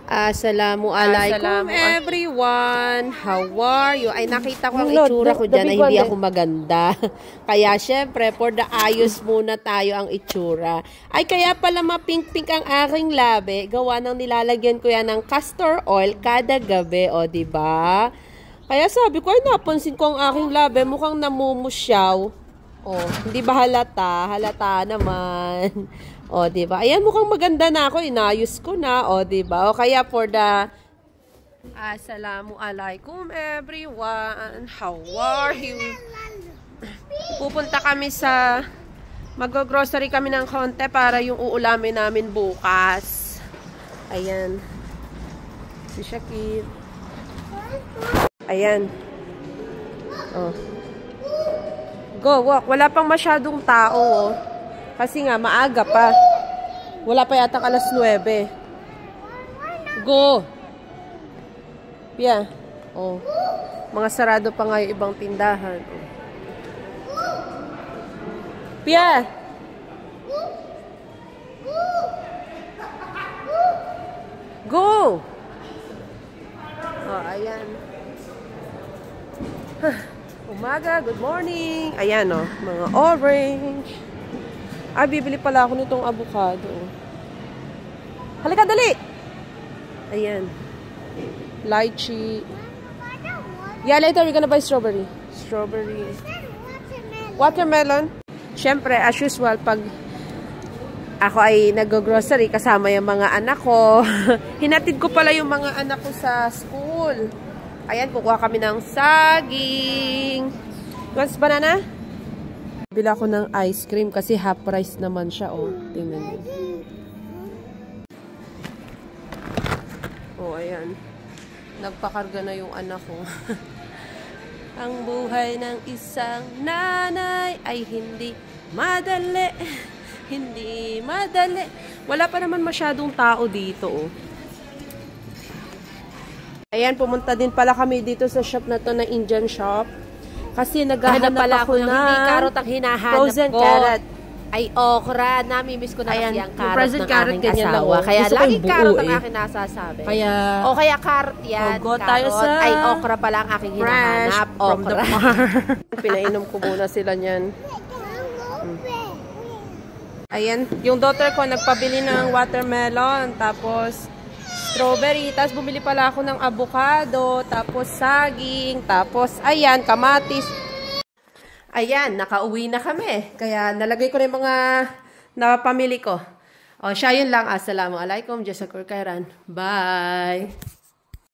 Assalamualaikum everyone. How are you? Ay, nakita ko ang itsura ko dyan ay hindi ako maganda. Kaya syempre, for the ayos muna tayo ang itsura. Ay, kaya pala mapink-pink ang aking labi. Gawa ng nilalagyan ko yan ng castor oil kada gabi. O, diba? Kaya sabi ko, ay napansin ko ang aking labi. Mukhang namumusyaw. O, hindi ba halata? Halata naman. O, diba? Ayan, mukhang maganda na ako. Inayos ko na. O, diba? O, kaya for the Assalamualaikum everyone. How are you? Pupunta kami sa mag-grocery kami ng konti para yung uulamin namin bukas. Ayan. Si Shakir. Ayan. Oh. Go, walk. Wala pang masyadong tao, oh. Kasi nga, maaga pa. Wala pa yata alas 9. Go! Pia. Oh. Mga sarado pa nga yung ibang tindahan. Oh. Pia! Go! Oh, ayan. Umaga, good morning. Ayan, oh. Mga orange. Ah, bibili pala ako nitong avocado. Halika, dali! Ayan. Lychee. Yeah, later we're gonna buy strawberry. Strawberry. Watermelon. Siyempre, as usual, pag ako ay nag-grocery kasama yung mga anak ko, hinatid ko pala yung mga anak ko sa school. Ayan, kukuha kami ng saging. What's banana? Bila ko ng ice cream kasi half price naman siya, oh. Tingnan niyo. Oh, ayan. Nagpakarga na yung anak ko. Ang buhay ng isang nanay ay hindi madali. Hindi madali. Wala pa naman masyadong tao dito, oh. Ayan, pumunta din pala kami dito sa shop na to, na Indian shop. Kasi naghahanap pala ako ng hindi carrot ang hinahanap frozen ko. Carrot. Ay, okra. Namimiss ko na kasi ang carrot ng aking asawa. Kaya laging carrot ang aking nasasabi. Kaya, o kaya carrot yan. Go tayo sa ay, okra pala ang aking hinahanap. Okra. Pinainom ko muna sila niyan. Ayan. Yung daughter ko nagpabili ng watermelon. Tapos strawberry, tapos bumili pala ako ng avocado, tapos saging, tapos ayan, kamatis. Ayan, nakauwi na kami. Kaya nalagay ko na yung mga napamili ko. O, siya yun lang. Assalamualaikum. Jazakur khairan. Bye!